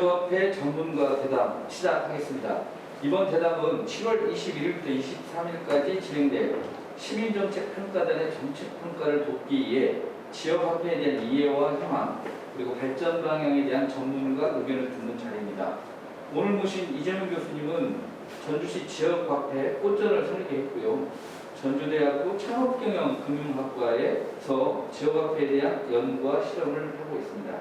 지역화폐 전문가 대담 시작하겠습니다. 이번 대담은 7월 21일부터 23일까지 진행될 시민정책평가단의 정책평가를 돕기 위해 지역화폐에 대한 이해와 현황, 그리고 발전 방향에 대한 전문가 의견을 듣는 자리입니다. 오늘 모신 이재명 교수님은 전주시 지역화폐 꽃전을 설계했고요. 전주대학교 창업경영금융학과에서 지역화폐에 대한 연구와 실험을 하고 있습니다.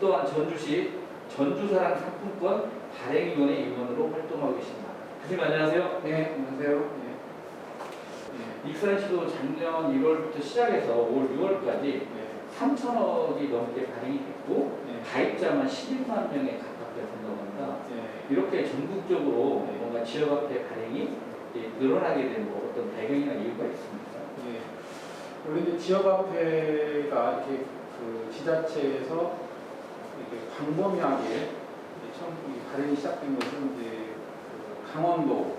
또한 전주시 전주사랑 상품권 발행위원회 위원으로 활동하고 계십니다. 교수님 안녕하세요. 네, 안녕하세요. 익산시도 작년 1월부터 시작해서 올 6월까지 3천억이 넘게 발행이 됐고 가입자만 11만 명에 가깝게 된다고 합니다. 이렇게 전국적으로 뭔가 지역화폐 발행이 늘어나게 된 어떤 배경이나 이유가 있습니까? 원래 이제 지역화폐가 이렇게 그 지자체에서 이렇게 광범위하게 처음 발행이 시작된 것은 이제 그 강원도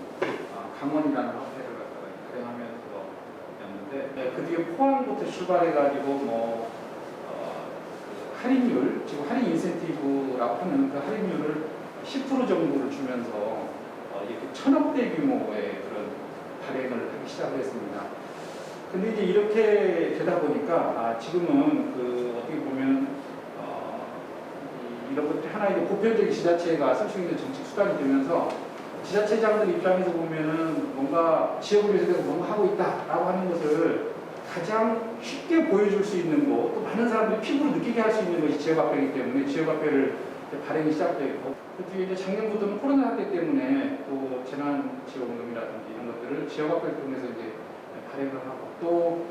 강원이라는 화폐를 갖다가 발행하면서였는데 그 뒤에 포항부터 출발해가지고 그 할인율, 지금 할인 인센티브라고 하는 그 할인율을 10% 정도를 주면서 이렇게 1000억대 규모의 그런 발행을 하기 시작을 했습니다. 근데 이제 이렇게 되다 보니까 지금은 그 어떻게 보면 이런 것들이 하나의 보편적인 지자체가 쓸 수 있는 정책 수단이 되면서 지자체장들 입장에서 보면은 뭔가 지역을 위해서 뭔가 하고 있다라고 하는 것을 가장 쉽게 보여줄 수 있는 거, 또 많은 사람들이 피부로 느끼게 할 수 있는 것이 지역화폐이기 때문에 지역화폐를 발행이 시작되고, 그 뒤에 이제 작년부터는 코로나 사태 때문에 또 재난지원금이라든지 이런 것들을 지역화폐를 통해서 이제 발행을 하고 또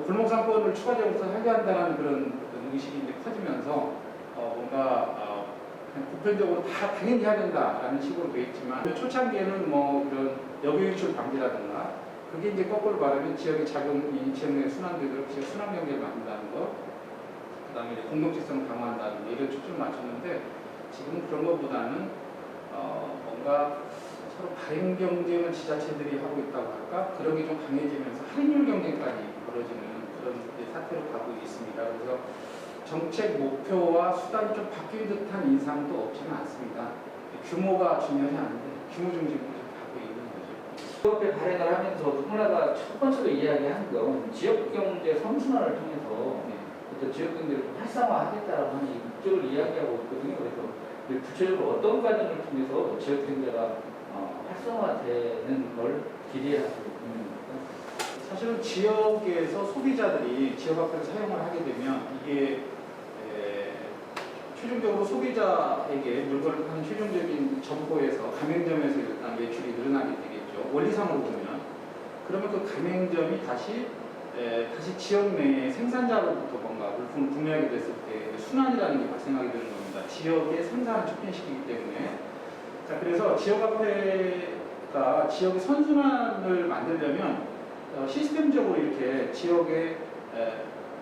골목상권을 추가적으로 설계한다는 그런 의식이 이제 커지면서 뭔가 그냥 보편적으로 다 당연히 해야 된다라는 식으로 되어 있지만 초창기에는 뭐 이런 역유출 방지라든가 그게 이제 거꾸로 말하면 지역의 자금이 지역 내 순환되도록 지역 순환 경제를 만든다는 거, 그 다음에 이제 공동체성을 강화한다는 거 이런 초점을 맞췄는데 지금은 그런 것보다는 뭔가 서로 발행 경쟁을 지자체들이 하고 있다고 할까 그런 게 좀 강해지면서 할인율 경쟁까지 벌어지는 그런 사태로 가고 있습니다. 그래서 정책 목표와 수단이 좀 바뀐 듯한 인상도 없지는 않습니다. 규모가 중요하지 않은데 규모 중심으로 가고 있는 거죠. 지역화폐 발행을 하면서 누구나가 첫 번째로 이야기한 건 지역경제 선순환을 통해서 어떤 지역경제를 활성화하겠다라고 하는 목적을 이야기하고 있거든요. 그래서 구체적으로 어떤 과정을 통해서 지역경제가 활성화되는 걸 기대하고 있는 겁니까? 사실은 지역에서 소비자들이 지역화폐를 사용을 하게 되면 이게 최종적으로 소비자에게 물건을 파는 최종적인 점포에서 가맹점에서 일단 매출이 늘어나게 되겠죠. 원리상으로 보면. 그러면 그 가맹점이 다시 지역 내의 생산자로부터 뭔가 물품을 구매하게 됐을 때 순환이라는 게 발생하게 되는 겁니다. 지역의 생산을 촉진시키기 때문에. 자, 그래서 지역화폐가 지역의 선순환을 만들려면 시스템적으로 이렇게 지역의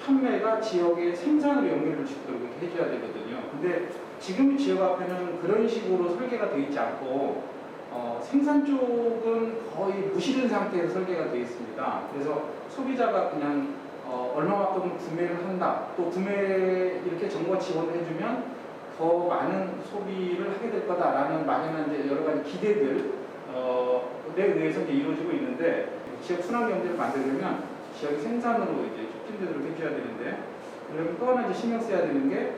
판매가 지역의 생산으로 연결될 수 있도록 이렇게 해줘야 되거든요. 근데 지금 지역화폐는 그런 식으로 설계가 되어 있지 않고 생산 쪽은 거의 무시된 상태에서 설계가 되어 있습니다. 그래서 소비자가 그냥 얼마만큼 구매를 한다. 또 구매 이렇게 정부가 지원을 해주면 더 많은 소비를 하게 될 거다라는 막연한 이제 여러 가지 기대들에 의해서 이제 이루어지고 있는데 지역 순환 경제를 만들려면 지역의 생산으로 이제 촉진되도록 해줘야 되는데, 그러면 또 하나 이제 신경 써야 되는 게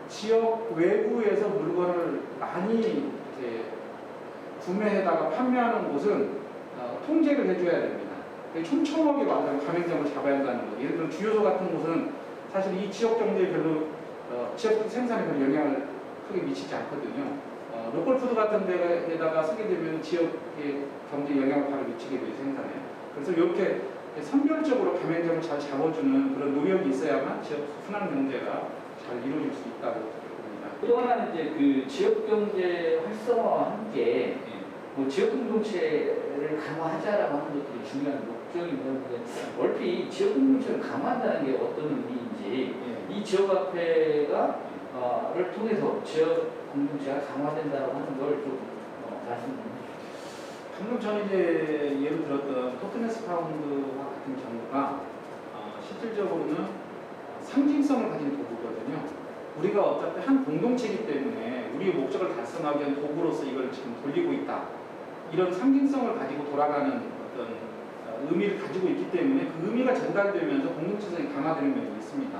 지역 외부에서 물건을 많이 이제 구매해다가 판매하는 곳은 통제를 해줘야 됩니다. 촘촘하게 말하자면 가맹점을 잡아야 한다는 거. 예를 들어 주요소 같은 곳은 사실 이 지역 경제에 별로 지역 생산에 별 영향을 크게 미치지 않거든요. 로컬푸드 같은 데에다가 쓰게 되면 지역의 경제에 영향을 바로 미치게 돼요, 생산에. 그래서 이렇게 선별적으로 가맹점을 잘 잡아주는 그런 노력이 있어야만 지역 순환 경제가 잘 이루어질 수 있다고 봅니다. 또 하나는 이제 그 지역 경제 활성화와 함께 뭐 지역 공동체를 강화하자라고 하는 것들이 중요한 목적인데 얼핏 지역 공동체를 강화한다는 게 어떤 의미인지 이 지역화폐가 를 통해서 지역 공동체가 강화된다고 하는 걸 좀 말씀 좀 해주세요. 방금 전에 이제 예를 들었던 토트네스 파운드와 같은 경우가 실질적으로는 상징성을 가진 도구거든요. 우리가 어차피 한 공동체이기 때문에 우리의 목적을 달성하기 위한 도구로서 이걸 지금 돌리고 있다. 이런 상징성을 가지고 돌아가는 어떤 의미를 가지고 있기 때문에 그 의미가 전달되면서 공동체성이 강화되는 면이 있습니다.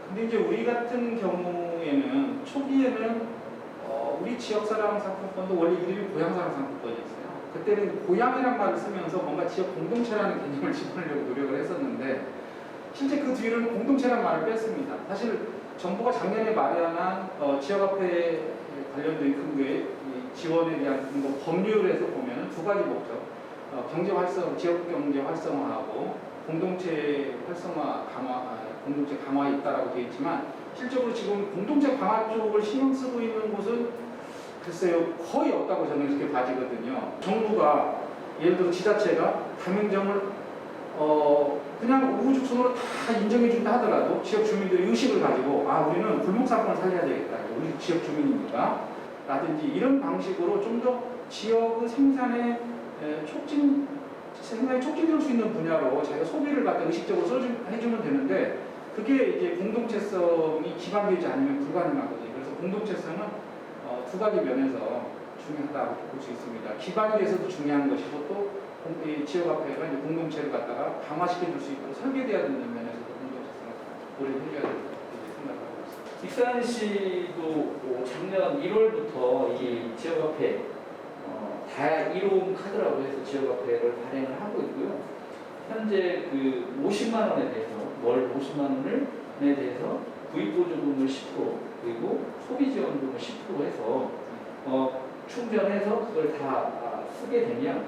근데 이제 우리 같은 경우에는 초기에는 우리 지역사랑 상품권도 원래 이름이 고향사랑 상품권이었어요. 그때는 고향이란 말을 쓰면서 뭔가 지역 공동체라는 개념을 집어넣으려고 노력을 했었는데 실제 그 뒤로는 공동체라는 말을 뺐습니다. 사실 정부가 작년에 마련한 지역화폐 관련된 근거의 지원에 대한 근거 법률에서 보면 두 가지 목적, 경제 활성, 지역 경제 활성화하고 공동체 활성화 강화, 공동체 강화에 있다라고 되어 있지만 실적으로 지금 공동체 강화 쪽을 신경 쓰고 있는 곳은 글쎄요 거의 없다고 저는 이렇게 봐지거든요. 정부가 예를 들어 지자체가 가맹점을 그냥 우후죽순으로 다 인정해준다 하더라도 지역 주민들이 의식을 가지고 우리는 불목상권을 살려야 되겠다. 우리 지역 주민이니까 라든지 이런 방식으로 좀 더 지역의 생산에 촉진될 수 있는 분야로 자기가 소비를 갖다 의식적으로 해주면 되는데 그게 이제 공동체성이 기반되지 않으면 불가능하거든요. 그래서 공동체성은 두 가지 면에서 중요하다고 볼 수 있습니다. 기반이 돼서도 중요한 것이고 또 지역화폐가 이제 공동체를 갖다가 강화시켜줄 수 있도록 설계돼야 되는 면에서도 공동체성을 고려해줘야 된다고 생각하고 있습니다. 익산 시도 작년 1월부터 이 지역화폐 다1호 카드라고 해서 지역화폐를 발행을 하고 있고요. 현재 그 50만 원에 대해서 월 50만 원에 대해서 구입보조금을 10% 그리고 소비지원금을 10% 해서 충전해서 그걸 다 쓰게 되면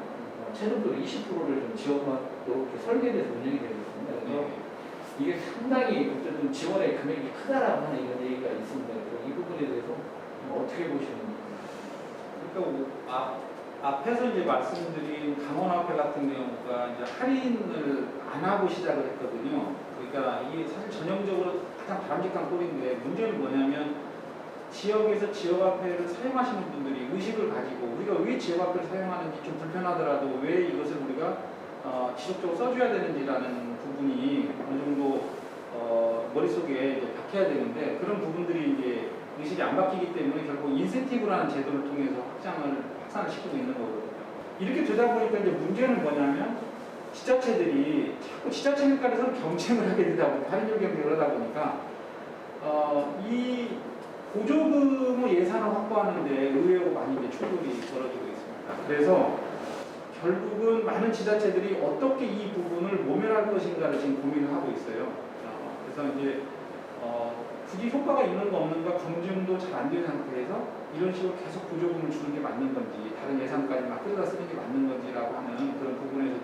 최종적으로 20%를 좀 지원하도록 이렇게 설계돼서 운영이 되고 있습니다. 그래서 이게 상당히 어쨌든 지원의 금액이 크다라고 하는 이런 얘기가 있습니다. 그래서 이 부분에 대해서 어떻게 보시는지. 그러니까 앞에서 이제 말씀드린 강원화폐 같은 경우가 이제 할인을 안 하고 시작을 했거든요. 그러니까 이게 사실 전형적으로 가장 바람직한 꼴인데 문제는 뭐냐면 지역에서 지역화폐를 사용하시는 분들이 의식을 가지고 우리가 왜 지역화폐를 사용하는지 좀 불편하더라도 왜 이것을 우리가 지속적으로 써줘야 되는지라는 부분이 어느 정도 머릿속에 이제 박혀야 되는데 그런 부분들이 이제 의식이 안 바뀌기 때문에 결국 인센티브라는 제도를 통해서 확산을 시키고 있는 거거든요. 이렇게 되다 보니까 이제 문제는 뭐냐면 지자체들이 자꾸 지자체들 간에서 경쟁을 하게 되다 보니까 할인율 경쟁을 하다 보니까 이 보조금을 예산을 확보하는데 의외로 많이 이제 충돌이 벌어지고 있습니다. 그래서 결국은 많은 지자체들이 어떻게 이 부분을 모면할 것인가를 지금 고민을 하고 있어요. 그래서 이제 굳이 효과가 있는가 없는가 검증도 잘 안 된 상태에서 이런 식으로 계속 보조금을 주는 게 맞는 건지 다른 예산까지 막 끌어다 쓰는 게 맞는 건지라고 하는 그런 부분에서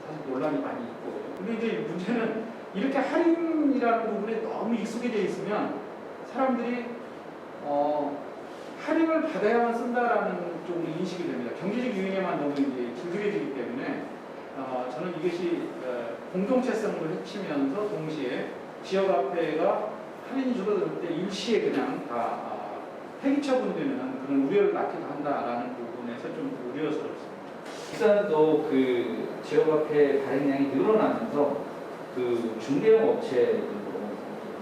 사실 논란이 많이 있고 근데 이제 문제는 이렇게 할인이라는 부분에 너무 익숙해져 있으면 사람들이 할인을 받아야만 쓴다라는 쪽으로 인식이 됩니다. 경제적 유인에만 너무 이제 길들여지기 때문에 저는 이것이 공동체성을 해치면서 동시에 지역화폐가 할인이 줄어들 때 일시에 그냥 다 폐기 처분되는 그런 우려를 낳기도 한다라는 부분에서 좀 우려스럽습니다. 익산도 그 지역화폐 발행량이 늘어나면서 그 중개형 업체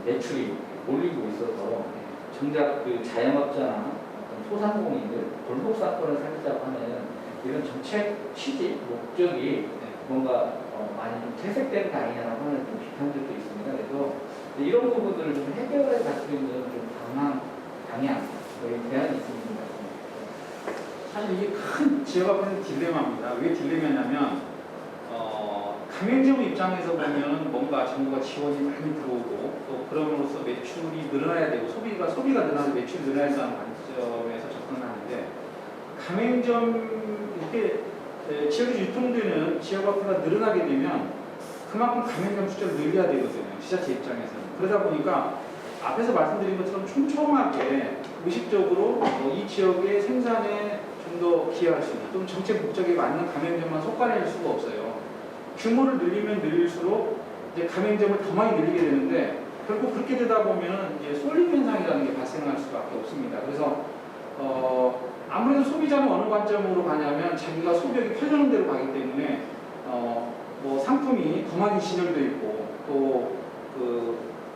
매출이 몰리고 있어서 정작 그 자영업자나 어떤 소상공인들 골목상권을 살리자고 하는 이런 정책 취지 목적이 뭔가 많이 좀 퇴색된 거 아니냐라고 하는 좀 비판들도 있습니다. 그래서 이런 부분들을 좀 해결해 갈 수 있는 좀 방향 대안이 있습니다. 사실 이게 큰 지역화폐는 딜레마입니다. 왜 딜레마냐면 가맹점 입장에서 보면 뭔가 정부가 지원이 많이 들어오고 또 그럼으로써 매출이 늘어나야 되고 소비가 늘어나서 매출이 늘어나야 한다는 관점에서 접근을 하는데 가맹점 이렇게 지역에서 유통되는 지역화폐가 늘어나게 되면 그만큼 가맹점 숫자를 늘려야 되거든요. 지자체 입장에서는. 그러다 보니까 앞에서 말씀드린 것처럼 촘촘하게 의식적으로 이 지역의 생산에 좀 더 기여할 수 있는 또 정책 목적에 맞는 가맹점만 속아낼 수가 없어요. 규모를 늘리면 늘릴수록 이제 가맹점을 더 많이 늘리게 되는데 결국 그렇게 되다 보면 이제 쏠림 현상이라는 게 발생할 수밖에 없습니다. 그래서 아무래도 소비자는 어느 관점으로 가냐면 자기가 소비력이 편리한 대로 가기 때문에 뭐 상품이 더 많이 진열되어 있고 또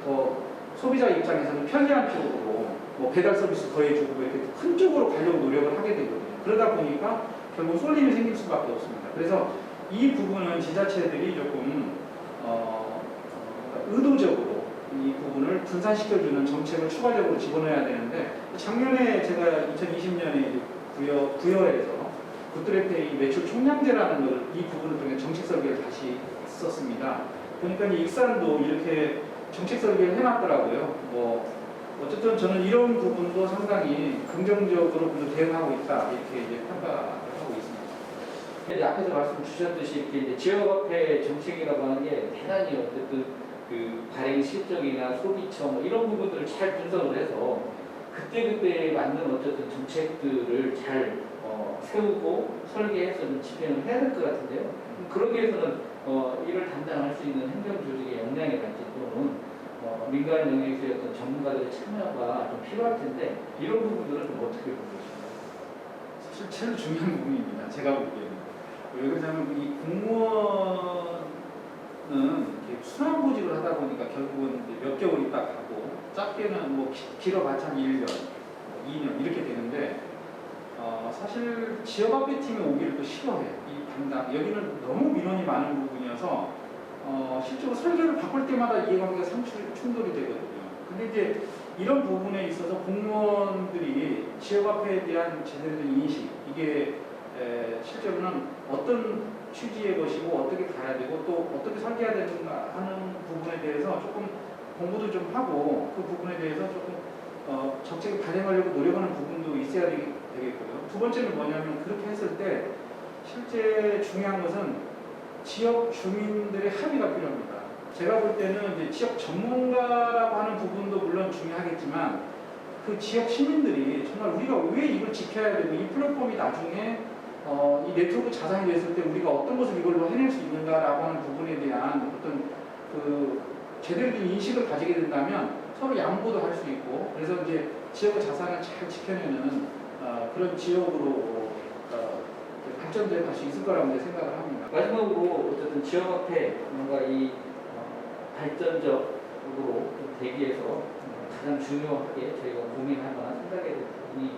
더 소비자 입장에서는 편리한 쪽으로 뭐 배달 서비스 더해주고 이렇게 큰 쪽으로 가려고 노력을 하게 되거든요. 그러다 보니까 결국 쏠림이 생길 수밖에 없습니다. 그래서 이 부분은 지자체들이 조금 의도적으로 이 부분을 분산시켜주는 정책을 추가적으로 집어넣어야 되는데, 작년에 제가 2020년에 부여에서 굿드래페이 매출 총량제라는 걸 이 부분을 통해 정책 설계를 다시 했었습니다. 보니까 이 익산도 이렇게 정책 설계를 해놨더라고요. 뭐 어쨌든 저는 이런 부분도 상당히 긍정적으로 대응하고 있다, 이렇게 이제 평가를 하고 있습니다. 이제 앞에서 말씀 주셨듯이 이렇게 이제 지역화폐 정책이라고 하는 게 대단히 어쨌든 그 발행 실적이나 소비처 뭐 이런 부분들을 잘 분석을 해서 그때그때 맞는 어쨌든 정책들을 잘 세우고 설계해서 좀 집행을 해야 될 것 같은데요. 그러기 위해서는 이를 담당할 수 있는 행정조직의 역량이랄지 또는 민간 영역에서의 어떤 전문가들의 참여가 좀 필요할 텐데 이런 부분들은 좀 어떻게 보고 계신가요? 사실 제일 중요한 부분입니다. 제가 보기에는. 왜 그러냐면 이 공무원은 이렇게 순환보직을 하다 보니까 결국은 이제 몇 개월 있다 가고, 짧게는 뭐 길어봤자 1년, 2년 이렇게 되는데, 사실 지역화폐 팀에 오기를 또 싫어해요. 이 담당 여기는 너무 민원이 많은 부분이어서 실제로 설계를 바꿀 때마다 이해관계가 충돌이 되거든요. 근데 이제 이런 부분에 있어서 공무원들이 지역화폐에 대한 제대로 된 인식, 이게 실제로는 어떤 취지의 것이고 어떻게 가야 되고 또 어떻게 설계해야 되는가 하는 부분에 대해서 조금 공부도 좀 하고, 그 부분에 대해서 조금 정책을 발행하려고 노력하는 부분도 있어야 되겠고요. 두 번째는 뭐냐면, 그렇게 했을 때 실제 중요한 것은 지역 주민들의 합의가 필요합니다. 제가 볼 때는 이제 지역 전문가라고 하는 부분도 물론 중요하겠지만, 그 지역 시민들이 정말 우리가 왜 이걸 지켜야 되고, 이 플랫폼이 나중에 이 네트워크 자산이 됐을 때 우리가 어떤 것을 이걸로 해낼 수 있는가라고 하는 부분에 대한 어떤 그 제대로 된 인식을 가지게 된다면 서로 양보도 할 수 있고, 그래서 이제 지역의 자산을 잘 지켜내는 그런 지역으로 발전될 수 있을 거라고 생각을 합니다. 마지막으로 어쨌든 지역화폐 뭔가 이 발전적으로 좀 대비해서 가장 중요하게 저희가 고민할 만한 생각에 대한 부분이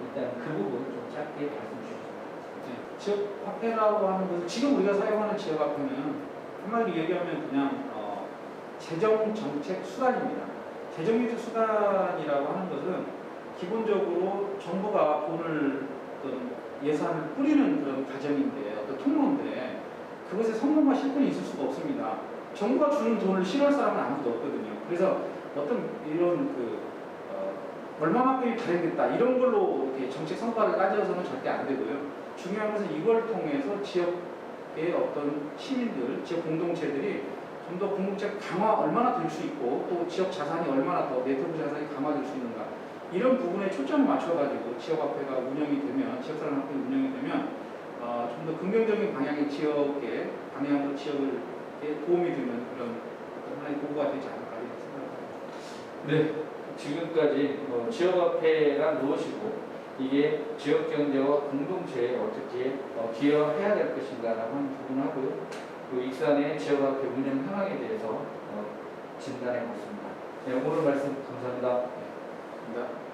일단 그 부분 좀 짧게 말씀 주시죠. 지역화폐라고 하는 것은, 지금 우리가 사용하는 지역화폐는 한마디로 얘기하면 그냥 재정정책 수단입니다. 재정정책 수단이라고 하는 것은 기본적으로 정부가 돈을 예산을 뿌리는 그런 과정인데, 어떤 통로인데, 그것에 성공과 실패는 있을 수가 없습니다. 정부가 주는 돈을 싫어할 사람은 아무도 없거든요. 그래서 어떤 이런 얼마만큼이 발행됐다 이런 걸로 이렇게 정책 성과를 따져서는 절대 안 되고요. 중요한 것은 이걸 통해서 지역의 어떤 시민들, 지역 공동체들이 좀 더 공동체 강화 얼마나 될 수 있고, 또 지역 자산이 얼마나 더 네트워크 자산이 강화될 수 있는가, 이런 부분에 초점을 맞춰가지고 지역화폐가 운영이 되면, 지역사랑화폐 운영이 되면 좀 더 긍정적인 방향의 지역의 방향으로 지역에 도움이 되는 그런 하나의 도구가 되지 않을까 이렇게 생각합니다. 네, 지금까지 지역화폐란 무엇이고 이게 지역경제와 공동체에 어떻게 기여해야 될 것인가라고 하는 부분하고요. 그 익산의 지역화폐 운영 현황에 대해서 진단해 봤습니다. 네, 오늘 말씀 감사합니다. 감사합니다.